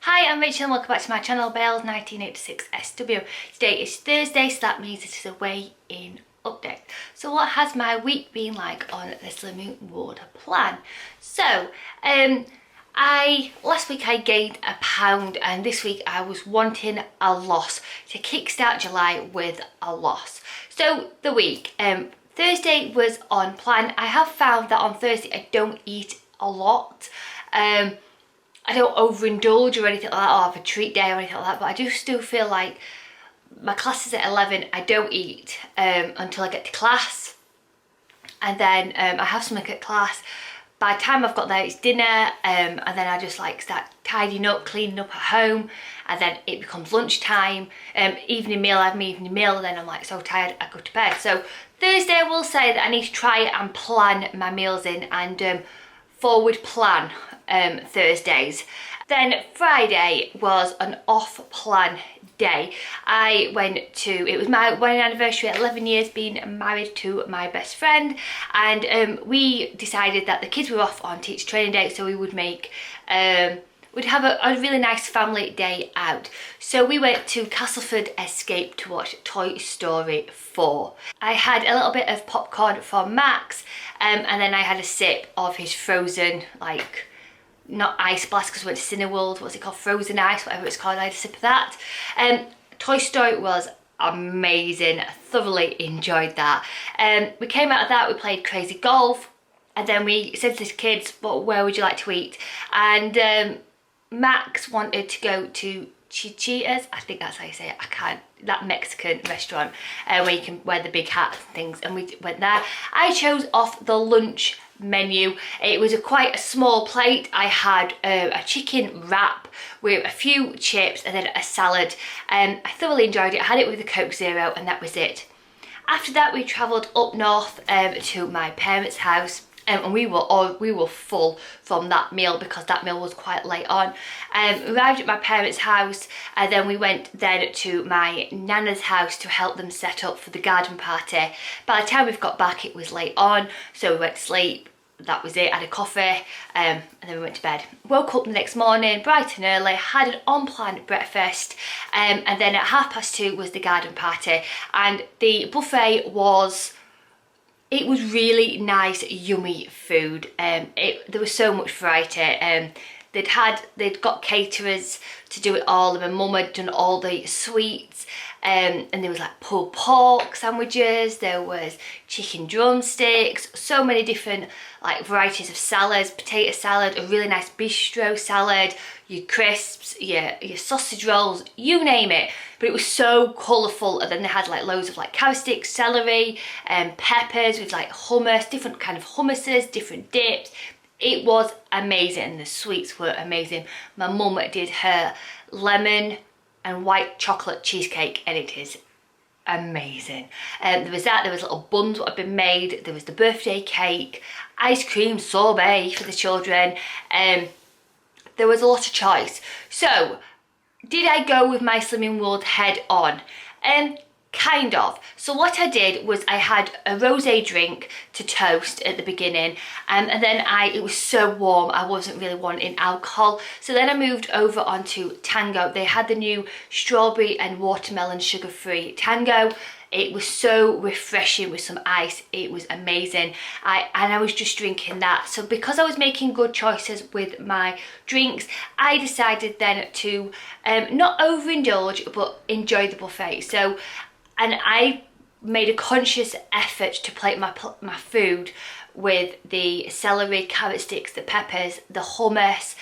Hi, I'm Rachel and welcome back to my channel, Bales1986SW. Today is Thursday, so that means it is a weigh-in update. So what has my week been like on the Slimming Water plan? So, last week I gained a pound and this week I was wanting a loss to kickstart July with a loss. So the week, Thursday was on plan. I have found that on Thursday I don't eat a lot. I don't overindulge or anything like that, or have a treat day or anything like that, but I do still feel like my class is at 11, I don't eat until I get to class, and then I have something at class. By the time I've got there, it's dinner, and then I just like start tidying up, cleaning up at home, and then it becomes lunchtime, evening meal, I have my evening meal, and then I'm like so tired I go to bed. So Thursday I will say that I need to try and plan my meals in and forward plan Thursdays. Then Friday was an off-plan day. I went to, it was my wedding anniversary at 11 years being married to my best friend, and we decided that the kids were off on teacher training day, so we would make we'd have a really nice family day out. So we went to Castleford Escape to watch Toy Story 4. I had a little bit of popcorn from Max, and then I had a sip of his frozen, like, not ice blast because we went to Cineworld, what's it called, frozen ice, whatever it's called. I had a sip of that. Toy Story was amazing, I thoroughly enjoyed that. We came out of that, we played crazy golf, and then we said to the kids, well, where would you like to eat? And Max wanted to go to Chichitas, I think that's how you say it, I can't, that Mexican restaurant where you can wear the big hat and things, and we went there. I chose off the lunch menu. It was quite a small plate. I had a chicken wrap with a few chips and then a salad, and I thoroughly enjoyed it. I had it with a Coke Zero and that was it. After that we travelled up north to my parents' house. And we were full from that meal because that meal was quite late on. Arrived at my parents' house, and then we went then to my nana's house to help them set up for the garden party. By the time we've got back, it was late on, so we went to sleep. That was it. I had a coffee, and then we went to bed. Woke up the next morning bright and early, had an on-plan breakfast, and then at 2:30 was the garden party, and the buffet was, it was really nice, yummy food. There was so much variety. They'd got caterers to do it all, and my mum had done all the sweets, and there was like pulled pork sandwiches, there was chicken drumsticks, so many different like varieties of salads, potato salad, a really nice bistro salad, your crisps, your sausage rolls, you name it. But it was so colourful, and then they had like loads of like carrot sticks, celery, and peppers with like hummus, different kind of hummuses, different dips. It was amazing, and the sweets were amazing. My mum did her lemon and white chocolate cheesecake, and it is amazing. There was that, there was little buns that had been made, there was the birthday cake, ice cream sorbet for the children, there was a lot of choice. So, did I go with my Slimming World head on? Kind of. So what I did was I had a rosé drink to toast at the beginning, and then it was so warm I wasn't really wanting alcohol, so then I moved over onto Tango. They had the new strawberry and watermelon sugar-free Tango. It was so refreshing with some ice. It was amazing. I was just drinking that. So because I was making good choices with my drinks, I decided then to not overindulge but enjoy the buffet. So, and I made a conscious effort to plate my food with the celery, carrot sticks, the peppers, the hummus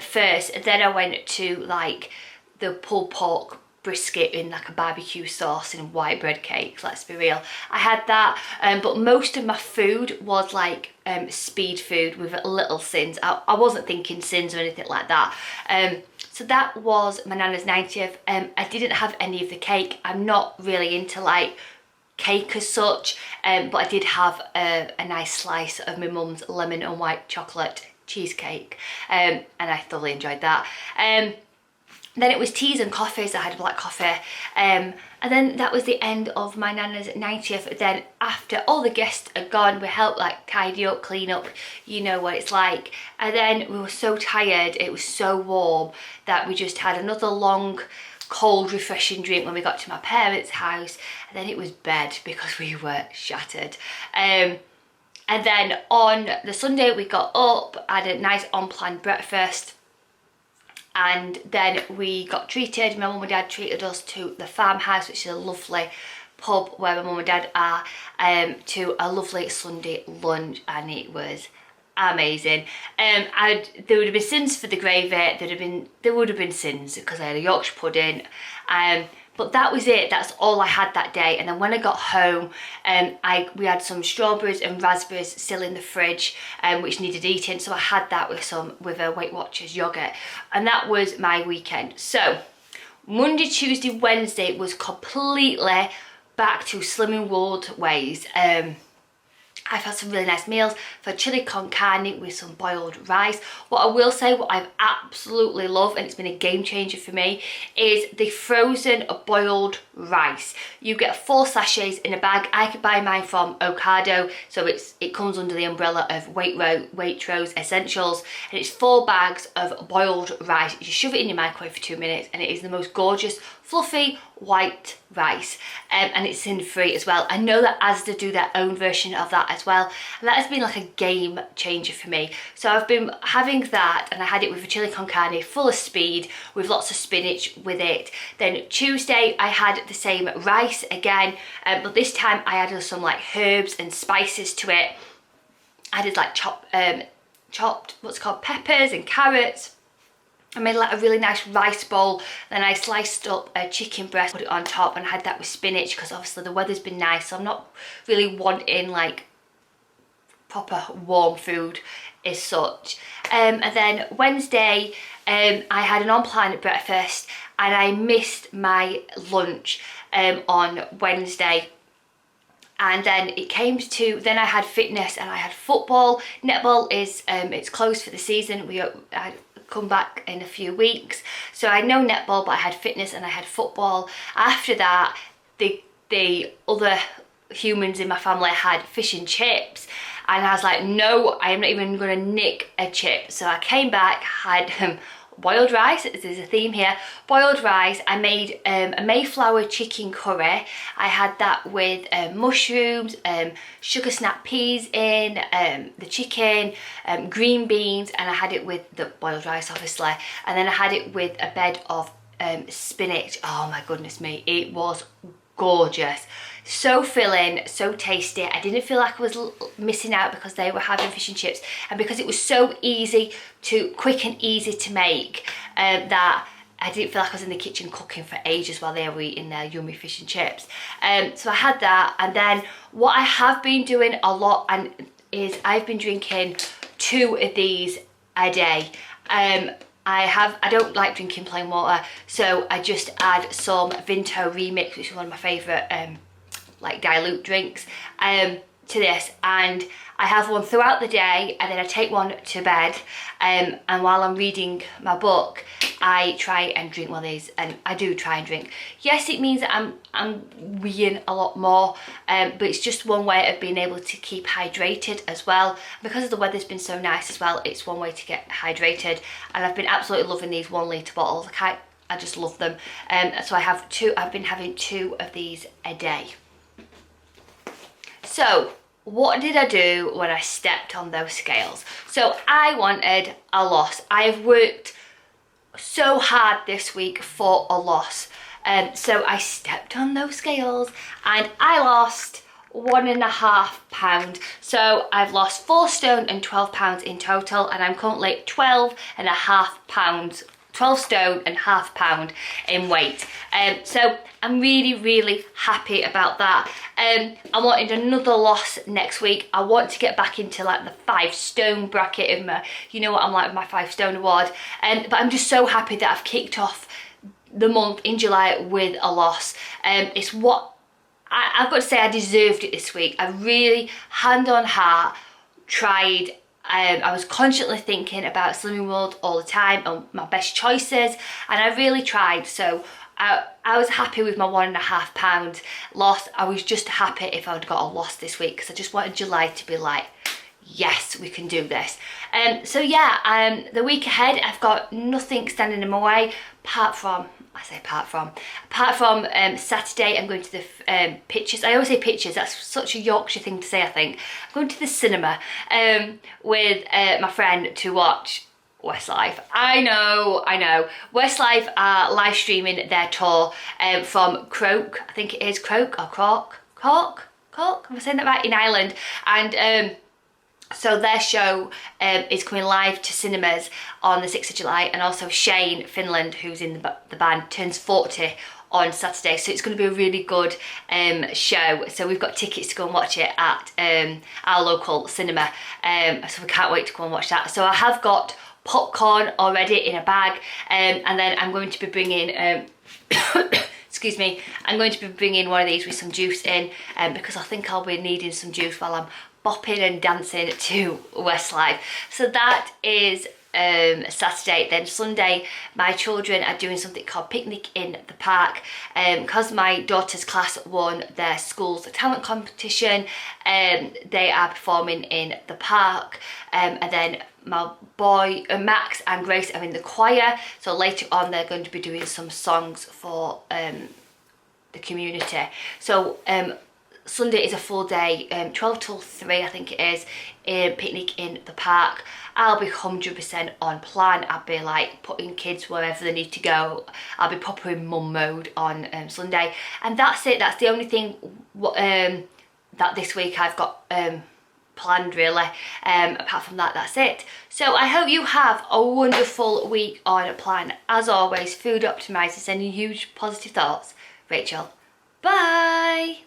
first. And then I went to like the pulled pork brisket in like a barbecue sauce and white bread cakes, let's be real. I had that, but most of my food was like speed food with little sins. I wasn't thinking sins or anything like that. So that was my nana's 90th. I didn't have any of the cake. I'm not really into like cake as such, but I did have a nice slice of my mum's lemon and white chocolate cheesecake, and I thoroughly enjoyed that. Then it was teas and coffees. I had a black coffee. And then that was the end of my Nana's 90th. Then after all the guests are gone, we helped like tidy up, clean up, you know what it's like. And then we were so tired, it was so warm, that we just had another long, cold, refreshing drink when we got to my parents' house. And then it was bed because we were shattered. And then on the Sunday we got up, had a nice unplanned breakfast. And then we got treated. My mum and dad treated us to the farmhouse, which is a lovely pub where my mum and dad are, to a lovely Sunday lunch, and it was amazing. There would have been sins for the gravy. There would have been sins because I had a Yorkshire pudding. But that was it. That's all I had that day. And then when I got home, we had some strawberries and raspberries still in the fridge, which needed eating. So I had that with a Weight Watchers yogurt, and that was my weekend. So Monday, Tuesday, Wednesday was completely back to Slimming World ways. I've had some really nice meals for chili con carne with some boiled rice. What I will say, what I've absolutely loved, and it's been a game changer for me, is the frozen boiled rice. You get 4 sachets in a bag. I could buy mine from Ocado, so it comes under the umbrella of Waitrose Essentials, and it's 4 bags of boiled rice. You shove it in your microwave for 2 minutes, and it is the most gorgeous, fluffy white rice, and it's sin free as well. I know that Asda do their own version of that as well, and that has been like a game changer for me. So I've been having that, and I had it with a chili con carne, full of speed, with lots of spinach with it. Then Tuesday I had the same rice again, but this time I added some like herbs and spices to it. I did like chopped what's called peppers and carrots. I made like a really nice rice bowl. Then I sliced up a chicken breast, put it on top, and had that with spinach, because obviously the weather's been nice, so I'm not really wanting like proper warm food as such. And then Wednesday I had an unplanned breakfast, and I missed my lunch on Wednesday. And then it came to, then I had fitness and I had football. Netball is, it's closed for the season. I come back in a few weeks. So I had no netball, but I had fitness and I had football. After that, the other humans in my family had fish and chips. And I was like, no, I am not even gonna nick a chip. So I came back, had boiled rice, there's a theme here, boiled rice. I made a Mayflower chicken curry. I had that with mushrooms, sugar snap peas in, the chicken, green beans, and I had it with the boiled rice obviously, and then I had it with a bed of spinach. Oh my goodness me, it was gorgeous. So filling, so tasty. I didn't feel like I was missing out because they were having fish and chips, and because it was so quick and easy to make, that I didn't feel like I was in the kitchen cooking for ages while they were eating their yummy fish and chips. So I had that, and then what I have been doing a lot is I've been drinking 2 of these a day. I don't like drinking plain water, so I just add some Vinto Remix, which is one of my favourite like dilute drinks, to this, and I have one throughout the day, and then I take one to bed, and while I'm reading my book I try and drink one of these, and I do try and drink. Yes, it means that I'm weeing a lot more, but it's just one way of being able to keep hydrated as well. Because the weather's been so nice as well, it's one way to get hydrated, and I've been absolutely loving these 1 litre bottles. I just love them. So I've been having 2 of these a day. So what did I do when I stepped on those scales? So I wanted a loss. I have worked so hard this week for a loss. So I stepped on those scales and I lost 1.5 pounds. So I've lost 4 stone and 12 pounds in total, and I'm currently 12.5 pounds, 12 stone and half pound in weight. So I'm really happy about that. I wanted another loss next week. I want to get back into like the 5 stone bracket of my, you know what I'm like with my 5 stone award. But I'm just so happy that I've kicked off the month in July with a loss. It's what I've got to say, I deserved it this week. I really, hand on heart, tried I was constantly thinking about Slimming World all the time and my best choices, and I really tried. So I was happy with my 1.5 pound loss. I was just happy if I'd got a loss this week, because I just wanted July to be like, yes, we can do this. So yeah, the week ahead, I've got nothing standing in my way apart from Saturday. I'm going to the pictures. I always say pictures, that's such a Yorkshire thing to say, I think. I'm going to the cinema with my friend to watch Westlife. I know. Westlife are live streaming their tour from Croke, I think it is Croke or Cork, am I saying that right, in Ireland, and so their show is coming live to cinemas on the 6th of July, and also Shane Finland, who's in the band, turns 40 on Saturday, so it's going to be a really good show. So we've got tickets to go and watch it at our local cinema, so we can't wait to go and watch that. So I have got popcorn already in a bag, and then I'm going to be bringing excuse me, I'm going to be bringing one of these with some juice in, because I think I'll be needing some juice while I'm bopping and dancing to Westlife. So that is Saturday. Then Sunday, my children are doing something called Picnic in the Park, because my daughter's class won their school's talent competition. They are performing in the park, and then my boy Max and Grace are in the choir, so later on they're going to be doing some songs for the community. So Sunday is a full day, 12 till 3 I think it is, Picnic in the Park. I'll be 100% on plan. I'll be like putting kids wherever they need to go. I'll be proper in mum mode on Sunday, and that's it. That's the only thing that this week I've got planned, really. Apart from that, that's it. So I hope you have a wonderful week on plan. As always, food optimizers, any huge positive thoughts. Rachel, bye.